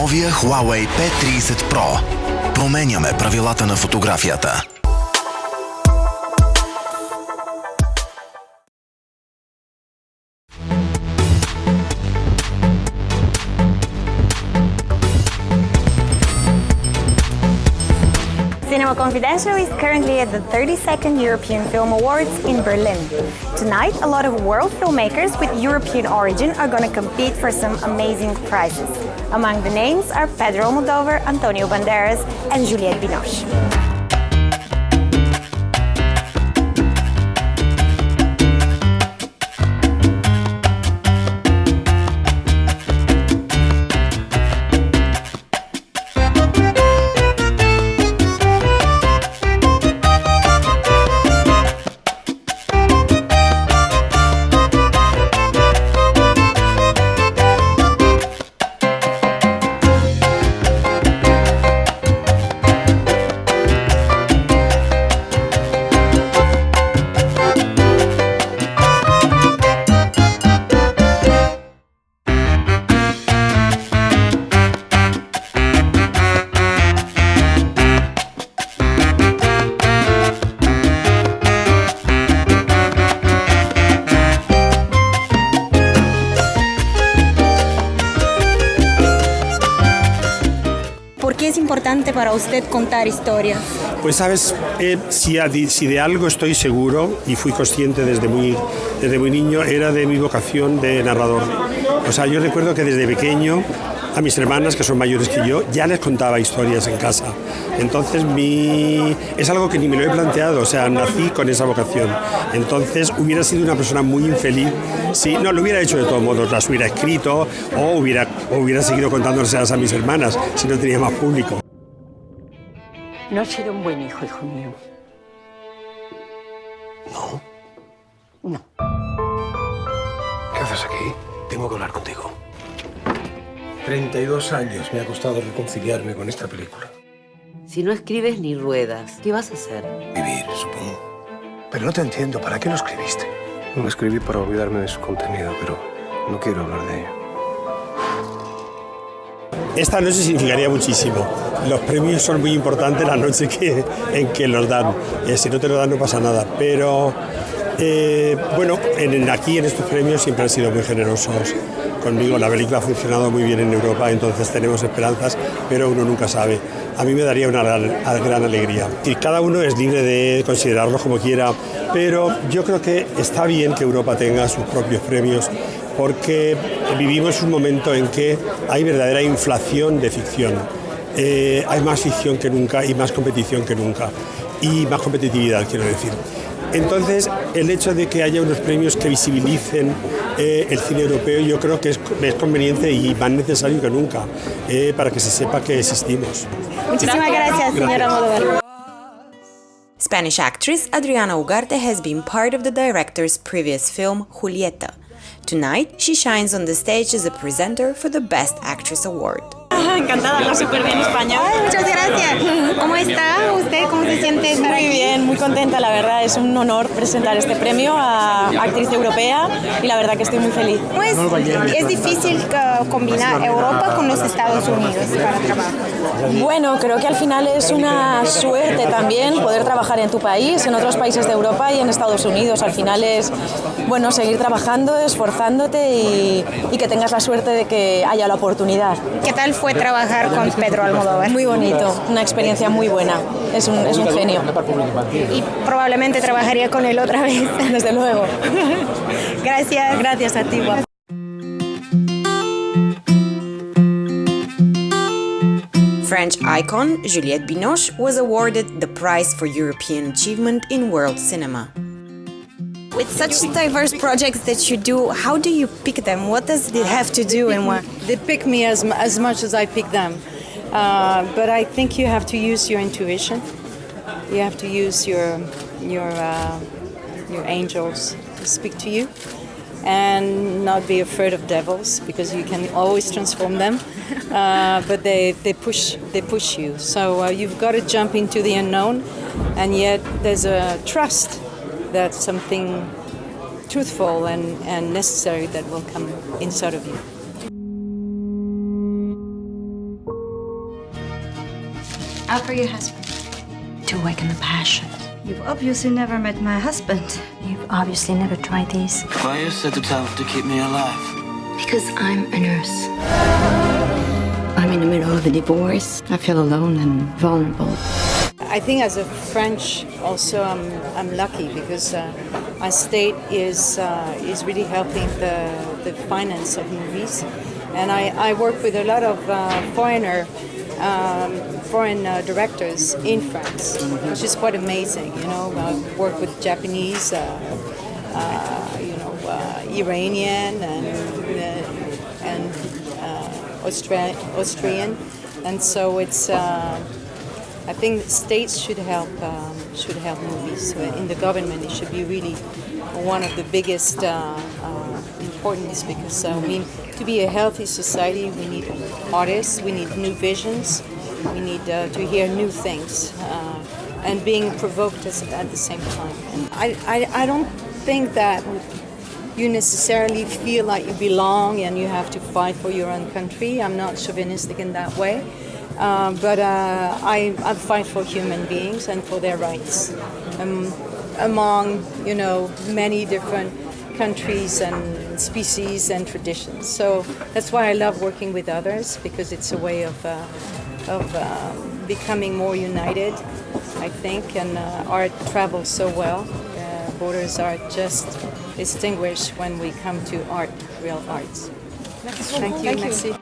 новия Huawei P30 Pro. Променяме правилата на фотографията. Cinema Confidential is currently at the 32nd European Film Awards in Berlin. Tonight, a lot of world filmmakers with European origin are going to compete for some amazing prizes. Among the names are Pedro Almodovar, Antonio Banderas, and Juliette Binoche. ¿Por qué es importante para usted contar historias? Pues sabes, si de algo estoy seguro y fui consciente desde muy niño, era de mi vocación de narrador. O sea, yo recuerdo que desde pequeño a mis hermanas, que son mayores que yo, ya les contaba historias en casa. Entonces es algo que ni me lo he planteado, o sea, nací con esa vocación. Entonces hubiera sido una persona muy infeliz si no lo hubiera hecho de todos modos, las hubiera escrito o hubiera seguido contándolas a mis hermanas si no tenía más público. No has sido un buen hijo, hijo mío. ¿No? No. ¿Qué haces aquí? Tengo que hablar contigo. 32 años me ha costado reconciliarme con esta película. Si no escribes ni ruedas, ¿qué vas a hacer? Vivir, supongo. Pero no te entiendo. ¿Para qué lo escribiste? Lo escribí para olvidarme de su contenido, pero no quiero hablar de ello. Esta noche significaría muchísimo. Los premios son muy importantes la noche en que los dan. Si no te lo dan no pasa nada. Pero bueno, aquí en estos premios siempre han sido muy generosos conmigo. La película ha funcionado muy bien en Europa, entonces tenemos esperanzas, pero uno nunca sabe. A mí me daría una gran alegría. Y cada uno es libre de considerarlo como quiera, pero yo creo que está bien que Europa tenga sus propios premios, porque vivimos un momento en que hay verdadera inflación de ficción. Hay más ficción que nunca y más competición que nunca. Y más competitividad, quiero decir. Entonces, el hecho de que haya unos premios que visibilicen el cine europeo, yo creo que es conveniente y más necesario que nunca para que se sepa que existimos. Muchísimas gracias, señora Almodovar. Spanish actress Adriana Ugarte has been part of the director's previous film, Julieta. Tonight, she shines on the stage as a presenter for the Best Actress Award. Encantada, hablo súper bien español. Ay, muchas gracias. ¿Cómo está usted? ¿Cómo se siente estar aquí? Muy bien, muy contenta, la verdad. Es un honor presentar este premio a actriz europea y la verdad que estoy muy feliz. Pues, es difícil combinar Europa con los Estados Unidos para trabajar. Bueno, creo que al final es una suerte también poder trabajar en tu país, en otros países de Europa y en Estados Unidos. Al final es, bueno, seguir trabajando, esforzándote y que tengas la suerte de que haya la oportunidad. ¿Qué tal fue trabajar con Pedro Almodovar? Muy bonito, una experiencia muy buena. Es un genio. Y probablemente trabajaría con él otra vez. Desde luego. Gracias. Gracias a ti, guapa. French icon Juliette Binoche was awarded the prize for European achievement in world cinema. With such diverse projects that you do, how do you pick them? What does it have to do and what? They pick me as much as I pick them. But I think you have to use your intuition. You have to use your angels to speak to you, and not be afraid of devils, because you can always transform them. But they push you. So you've got to jump into the unknown, and yet there's a trust that something truthful and necessary that will come inside of you. Out for your husband. To awaken the passion. You've obviously never met my husband. You've obviously never tried these. Why you set it out to keep me alive? Because I'm a nurse. I'm in the middle of a divorce. I feel alone and vulnerable. I think as a French, also I'm lucky because my state is really helping the finance of movies, and I work with a lot of foreign directors in France, which is quite amazing. You know, I work with Japanese, Iranian, and Austrian, and so it's. I think states should help movies. So in the government, it should be really one of the biggest importance because to be a healthy society, we need artists, we need new visions, we need to hear new things, and being provoked at the same time. And I don't think that you necessarily feel like you belong and you have to fight for your own country. I'm not chauvinistic in that way. But I fight for human beings and for their rights among, many different countries and species and traditions. So that's why I love working with others, because it's a way of becoming more united, I think, and art travels so well. Borders are just extinguished when we come to art, real arts. Thank you, merci.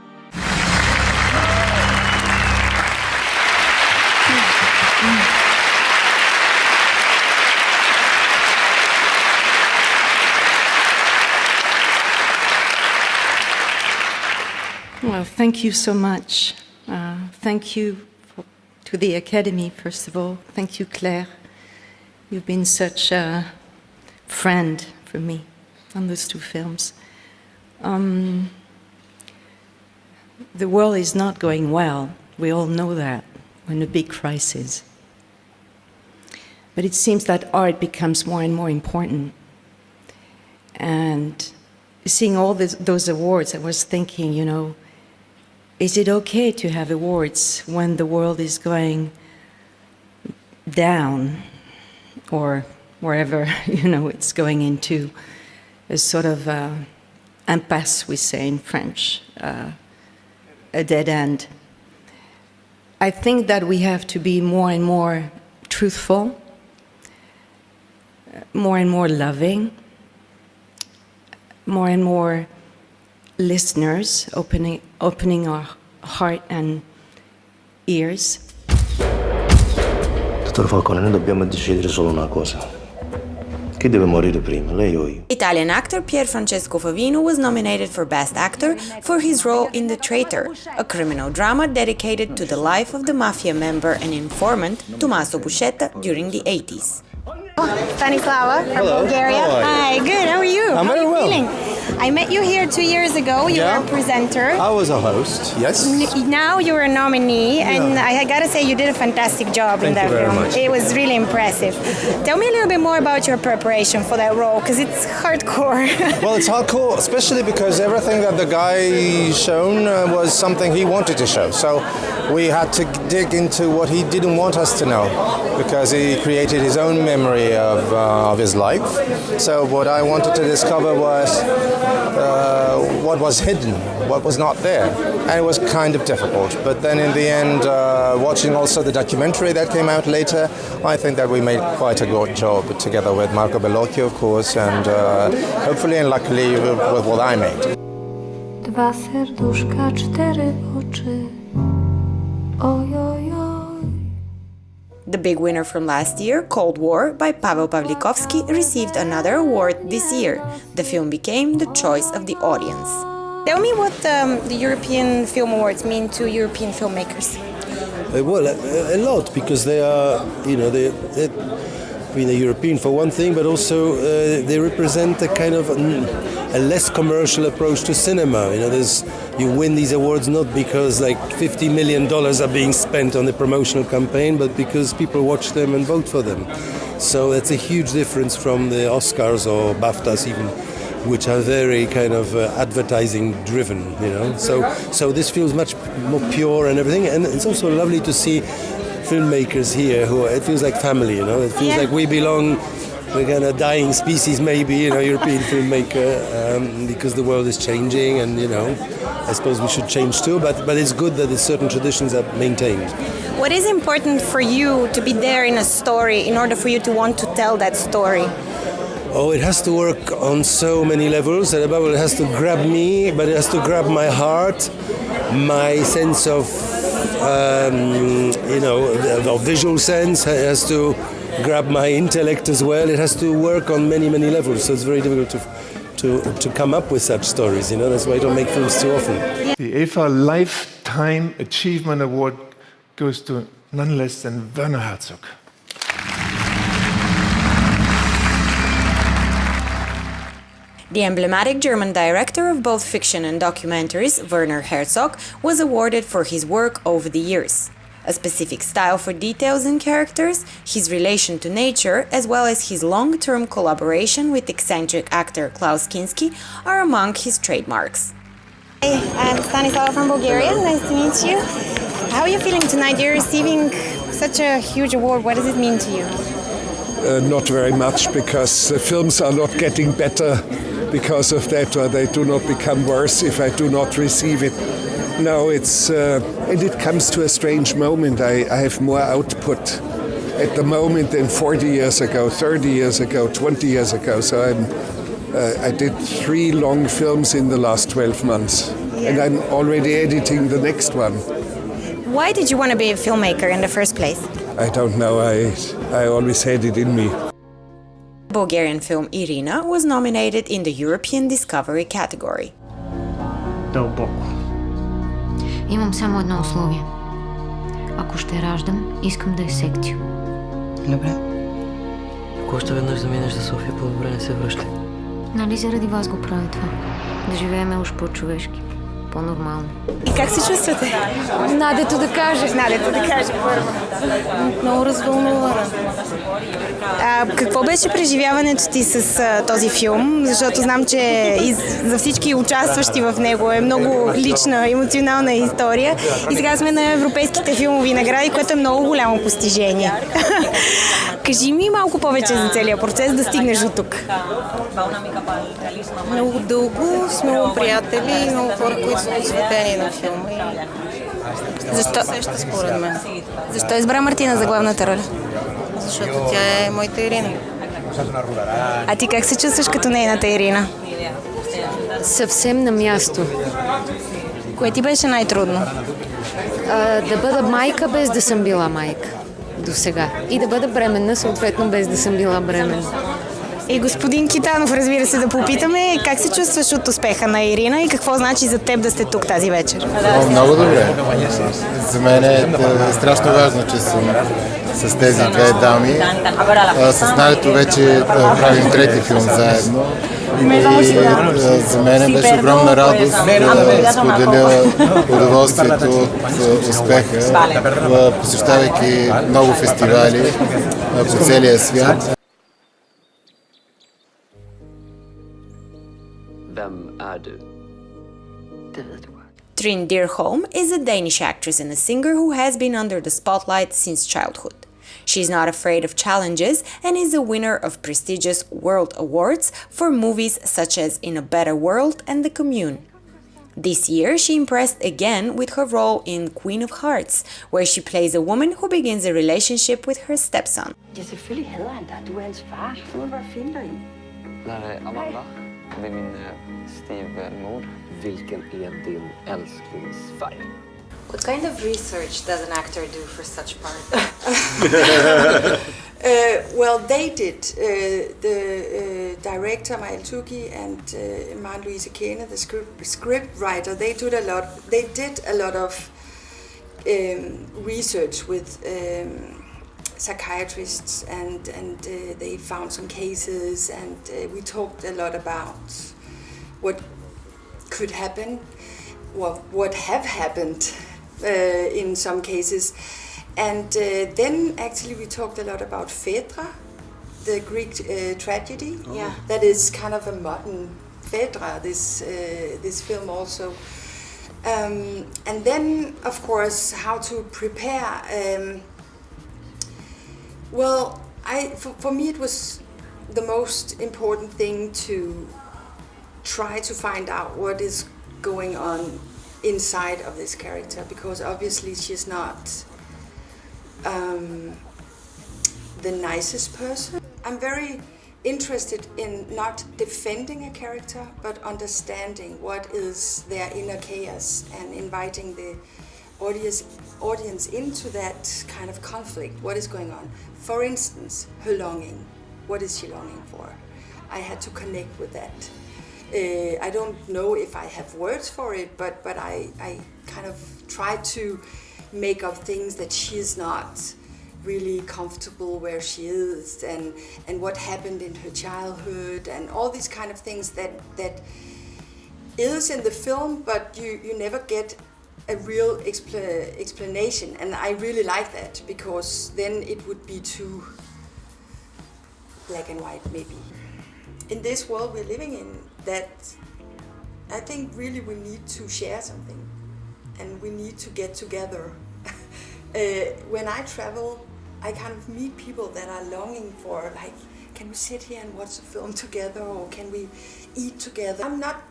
Well, thank you so much. Thank you to the Academy, first of all. Thank you, Claire. You've been such a friend for me on those two films. The world is not going well. We all know that. We're in a big crisis. But it seems that art becomes more and more important. And seeing all those awards, I was thinking, is it okay to have awards when the world is going down or wherever, it's going into a sort of impasse, we say in French, a dead end. I think that we have to be more and more truthful, more and more loving, more and more listeners, opening our heart and ears. Dottor Falcone, noi dobbiamo decidere solo una cosa. Chi deve morire prima, lei o io? Italian actor Pierfrancesco Favino was nominated for Best Actor for his role in The Traitor, a criminal drama dedicated to the life of the mafia member and informant Tommaso Buscetta during the 80s. Stanislava from Bulgaria. Hi, good. How are you? I'm very well. Feeling? I met you here 2 years ago. You were a presenter. I was a host, yes. Now you're a nominee, and I gotta say you did a fantastic job in that film. Thank you very much. It was really impressive. Tell me a little bit more about your preparation for that role, because it's hardcore. Well, it's hardcore, especially because everything that the guy shown was something he wanted to show. So we had to dig into what he didn't want us to know, because he created his own memory of his life. So what I wanted to discover was what was hidden, what was not there. And it was kind of difficult. But then in the end, watching also the documentary that came out later, I think that we made quite a good job together with Marco Bellocchio, of course, and hopefully and luckily with what I made. Dwa serduszka, cztery oczy. The big winner from last year, Cold War, by Pawel Pawlikowski, received another award this year. The film became the choice of the audience. Tell me what the European Film Awards mean to European filmmakers. Well, a lot, because they are, they're European for one thing, but also they represent a kind of a less commercial approach to cinema. You win these awards not because like $50 million are being spent on the promotional campaign, but because people watch them and vote for them. So that's a huge difference from the Oscars or BAFTAs even, which are very kind of advertising driven, So this feels much more pure and everything. And it's also lovely to see filmmakers here who it feels like family, you know. It feels like we belong. We're kind of dying species, maybe, you know, European filmmaker, because the world is changing, and you know, I suppose we should change too. But it's good that certain traditions are maintained. What is important for you to be there in a story in order for you to want to tell that story? Oh, it has to work on so many levels. And above all, it has to grab me, but it has to grab my heart, my sense of, of visual sense. It has to grab my intellect as well. It has to work on many, many levels. So it's very difficult to come up with such stories. You know, that's why I don't make films too often. The EFA Lifetime Achievement Award goes to none less than Werner Herzog. The emblematic German director of both fiction and documentaries, Werner Herzog, was awarded for his work over the years. A specific style for details and characters, his relation to nature, as well as his long-term collaboration with eccentric actor Klaus Kinski are among his trademarks. Hey, I'm Stanislava from Bulgaria. Nice to meet you. How are you feeling tonight? You're receiving such a huge award. What does it mean to you? Not very much, because the films are not getting better because of that, or they do not become worse if I do not receive it. No, and it comes to a strange moment. I have more output at the moment than 40 years ago, 30 years ago, 20 years ago. So I did 3 long films in the last 12 months, and I'm already editing the next one. Why did you want to be a filmmaker in the first place? I don't know. I always had it in me. Bulgarian film Irina was nominated in the European Discovery category. Имам само едно условие. Ако ще раждам, искам да е секцио. Добре. Ако още веднъж заминеш за София, по-добре не се връщай. Нали заради вас го прави това? Да живеем уж по-човешки, по-нормално. И как се чувствате? Надето да каже. Надето да каже първо. Много развълнувана. Какво беше преживяването ти с този филм? Защото знам, че за всички участващи в него е много лична, емоционална история. И сега сме на европейските филмови награди, което е много голямо постижение. Кажи ми малко повече за целия процес да стигнеш до тук. Много дълго, с много приятели и много хора, които са посветени на филма. Защо? Сеща според мен. Защо избра Мартина за главната роля? Защото тя е моята Ирина. А ти как се чувстваш като нейната Ирина? Съвсем на място. Кое ти беше най-трудно? Да бъда майка, без да съм била майка до сега. И да бъда бременна, съответно, без да съм била бременна. И господин Китанов, разбира се, да попитаме как се чувстваш от успеха на Ирина и какво значи за теб да сте тук тази вечер? Много добре. За мен е страшно важно, че съм с тези две дами. С Надето вече правим 3-ти филм заедно. И за мен беше огромна радост да споделя удоволствието от успеха, посещавайки много фестивали по целия свят. Trine Dyrholm is a Danish actress and a singer who has been under the spotlight since childhood. She is not afraid of challenges and is a winner of prestigious world awards for movies such as In a Better World and The Commune. This year, she impressed again with her role in Queen of Hearts, where she plays a woman who begins a relationship with her stepson. Ja, selvfølgelig hader han dig. Du er hans far. Du må bare finde dig ind. Nej, Amanda. Det er min styvmor. Vilken är din älsklingsfärg? What kind of research does an actor do for such part? Well, they did. The director, Mael Tuki, and Maren-Louise Kane, the script writer, they did a lot of research with psychiatrists, and they found some cases, and we talked a lot about what could happen, what have happened in some cases. And then actually we talked a lot about Phaedra, the Greek tragedy. Yeah. That is kind of a modern Phaedra, this film also. And then, of course, how to prepare Well, for me it was the most important thing to try to find out what is going on inside of this character, because obviously she's not the nicest person. I'm very interested in not defending a character, but understanding what is their inner chaos and inviting the audience into that kind of conflict. What is going on? For instance, her longing. What is she longing for? I had to connect with that. I don't know if I have words for it, but I kind of try to make up things that she's not really comfortable where she is, and what happened in her childhood, and all these kind of things that is in the film, but you never get a real explanation, and I really like that, because then it would be too black and white maybe. In this world we're living in, that I think really we need to share something, and we need to get together. When I travel, I kind of meet people that are longing for, like, can we sit here and watch a film together, or can we eat together? I'm not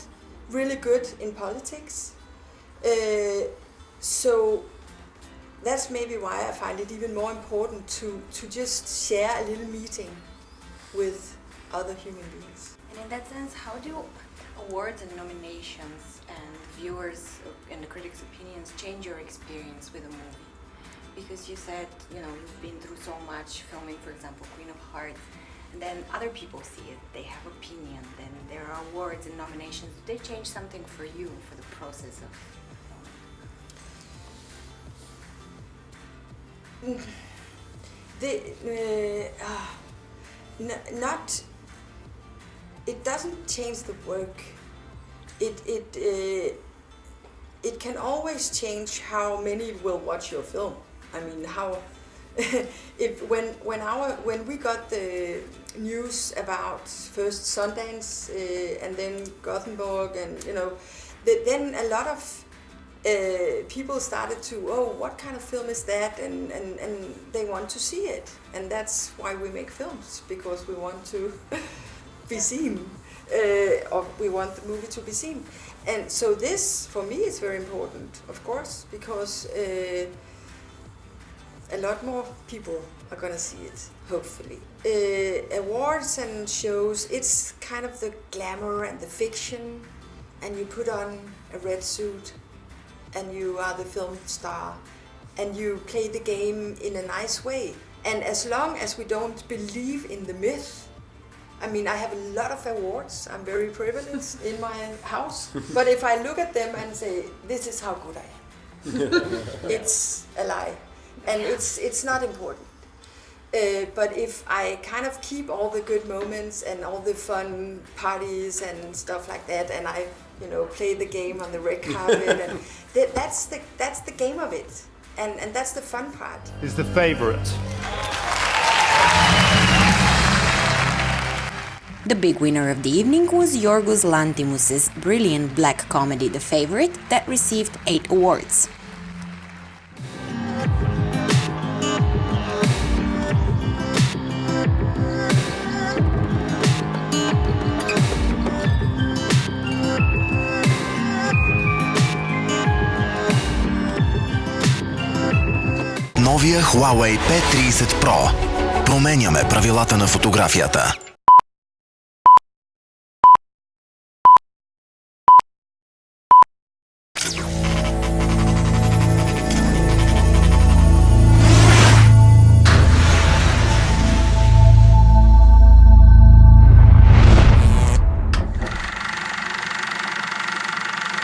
really good in politics, so that's maybe why I find it even more important to just share a little meeting with other human beings. And in that sense, how do awards and nominations and viewers and the critics' opinions change your experience with a movie? Because you said, you've been through so much filming, for example, Queen of Hearts, and then other people see it, they have opinion, then there are awards and nominations. Do they change something for you, for the process of not. It doesn't change the work. It can always change how many will watch your film. I mean, how when we got the news about first Sundance and then Gothenburg, and then a lot of people started to, what kind of film is that, and they want to see it, and that's why we make films, because we want to be seen, or we want the movie to be seen. And so this, for me, is very important, of course, because a lot more people are gonna see it, hopefully. Awards and shows, it's kind of the glamour and the fiction, and you put on a red suit, and you are the film star, and you play the game in a nice way. And as long as we don't believe in the myth, I mean, I have a lot of awards, I'm very privileged in my house, but if I look at them and say, this is how good I am, it's a lie, and it's not important. But if I kind of keep all the good moments and all the fun parties and stuff like that, and I play the game on the red carpet, and that's the game of it, and that's the fun part. Is the favorite. The big winner of the evening was Yorgos Lanthimos' brilliant black comedy The Favorite, that received 8 awards. Новия Huawei P30 Pro. Променяме правилата на фотографията.